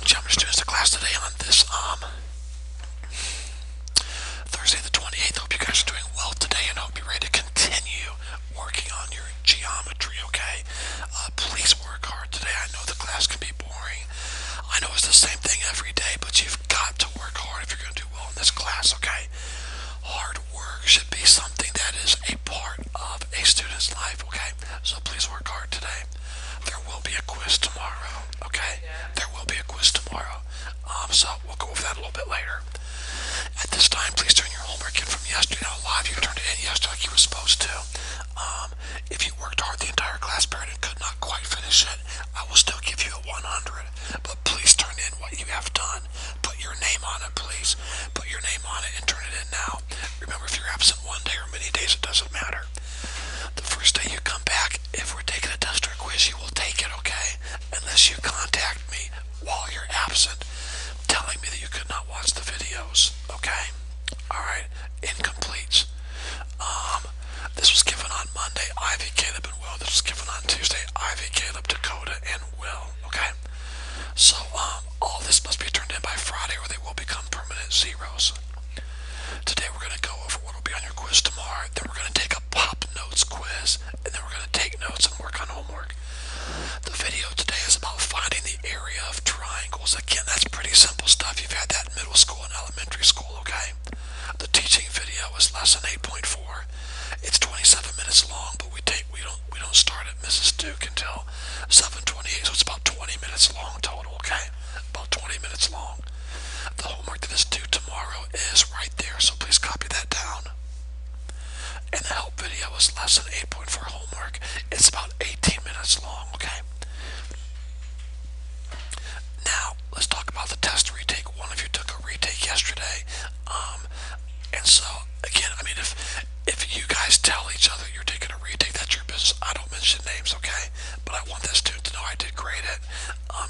Geometry students to class today on this Thursday the 28th. Hope you guys are doing well today and hope you're ready to continue working on your geometry, okay? Please work hard today. I know the class can be boring. I know it's the same thing every day, but you've got to work hard if you're going to do well in this class, okay? Hard work should be something that is a part of a student's life, okay? So please work hard today. There will be a quiz tomorrow, okay? There will be a quiz tomorrow. So we'll go over that a little bit later. At this time, please turn your homework in from yesterday. Now, a lot of you turned it in yesterday like you were supposed to. If you worked hard the entire class period and could not quite finish it, I will still give you a 100. But please turn in what you have done. Put your name on it, please. Put your name on it and turn it in now. Remember, if you're absent one day or many days, it doesn't matter. The first day you come back, if we're taking a test or a quiz, you will take it, okay? Unless you contact me while you're absent, telling me that you could not watch the videos, okay? Alright, incompletes. This was given on Monday, Ivy, Caleb, and Will. This was given on Tuesday, Ivy, Caleb, Dakota, and Will, okay? So, all this must be turned in by Friday or they will become permanent zeros. Today we're going to go over what will be on your quiz tomorrow, then we're going to take a pop notes quiz, and then we're going to take notes and work on homework. The video today is about finding the area of triangles. Again, that's pretty simple stuff. You've had that in middle school and elementary school, okay? The teaching video is lesson 8.4. It's 27 minutes long, but we don't start at Mrs. Duke until 7:28, so it's about 20 minutes long total, okay? About 20 minutes long. The homework that is due tomorrow is right there, so please copy that down. And the help video is lesson 8.4 homework. It's about 18 minutes long, okay? Now, let's talk about the test retake. One of you took a retake yesterday. And so, again, I mean, if you guys tell each other you're taking a retake, that's your business. I don't mention names, okay? But I want that student to know I did grade it.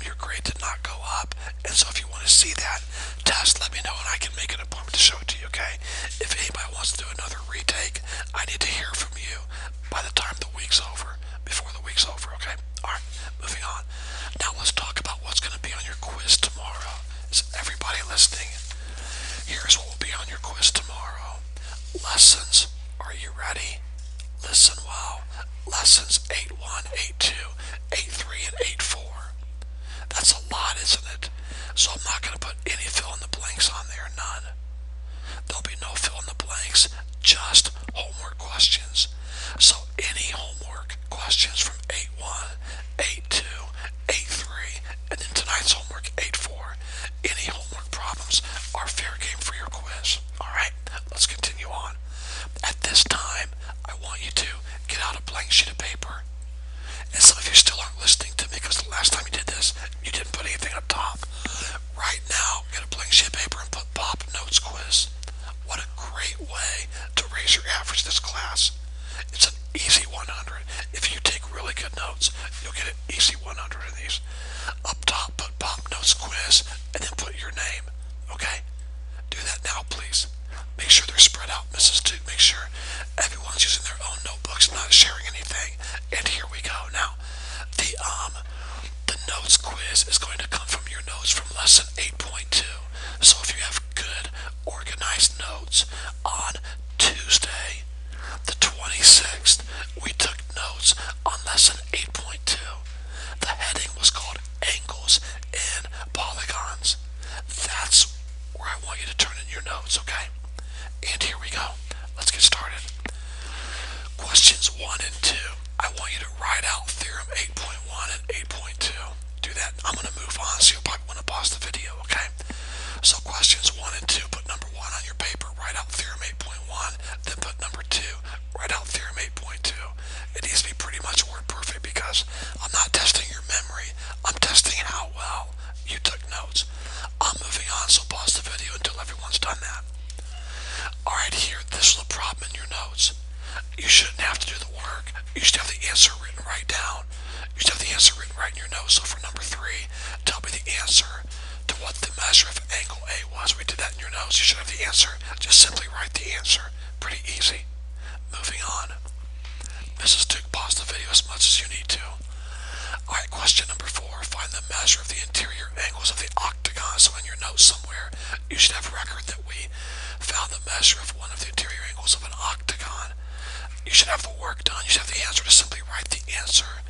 Your grade did not go up. And so if you want to see that test, let me know and I can make an appointment to show it to you, okay? If anybody wants to do another retake, I need to hear from you by the time the week's over, before the week's over, okay? Alright, moving on. Now let's talk about what's going to be on your quiz tomorrow. Is everybody listening? Here's what will be on your quiz tomorrow. Lessons. Are you ready? Listen well. Lessons 8.1, 8.2, 8.3, and 8.4. That's a lot, isn't it? So I'm not going to put any fill in the blanks on there. None. There'll be no fill in the blanks. Just homework questions. So any homework questions from 8.1, 8.2, 8.3, and then tonight's homework 8.4. Any homework problems are fair game for your quiz. Alright, let's continue on. At this time, I want you to get out a blank sheet of paper. And some of you still aren't listening to me because the last time you did this, you didn't put anything up top. Right now, get a blank sheet of paper and put pop notes quiz. What a great way to raise your average this class. It's an easy 100. If you take really good notes, you'll get an easy 100 of these. Up top, put pop notes quiz and then put your name. Okay? Do that now, please. Make sure they're spread out, Mrs. Duke. Make sure everyone's using their own notebooks, not sharing anything. And here we go. Now, the notes quiz is going to come from your notes from lesson 8.2. So if you have good, organized notes, on Tuesday, the 26th, we took notes on lesson 8.2. The heading was called Angles and Polygons. That's where I want you to turn in your notes, okay? And here we go. Let's get started. Questions 1 and 2. I want you to write out theorem 8.1 and 8.2. Do that. I'm going to move on, so you'll probably want to pause the video, okay? So questions 1 and 2, put number 1 on your paper, write out theorem 8.1, then put number 2, write out theorem 8.2. It needs to be pretty much word perfect because I'm not testing your memory. I'm testing how well you took notes. I'm moving on, so pause the video until everyone's done that. Alright, here, this is a problem in your notes. You shouldn't have to do the work. You should have the answer written right down. You should have the answer written right in your notes. So for number 3, tell me the answer to what the measure of angle A was. We did that in your notes. You should have the answer. Just simply write the answer. Pretty easy. Moving on. Mrs. Duke, pause the video as much as you need to. Alright, question number 4. Find the measure of the interior angles of the octagon. So in your notes somewhere, you should have record that we found the measure of one of the interior angles of an octagon. You should have the work done. You should have the answer to simply write the answer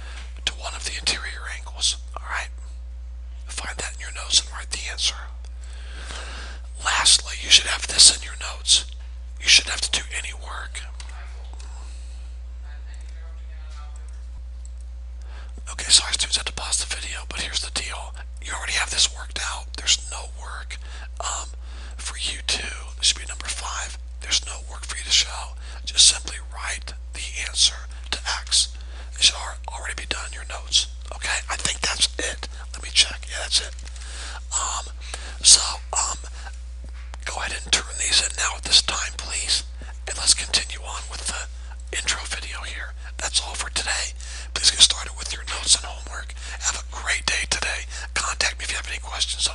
to one of the interior angles. Alright? Find that in your notes and write the answer. Lastly, you should have this in your notes. You shouldn't have to do any work. Okay, sorry students, I had to pause the video, but here's the deal. You already have this worked out. There's no work for you to, this should be number 5. There's no work for you to show. Just simply write the answer to X. It should already be done in your notes. Okay, I think that's it. Let me check. Yeah, that's it. Go ahead and turn these in now at this time, please. And let's continue on with the intro video here. That's all for today. Please get started with your notes and homework. Have a great day today. Contact me if you have any questions.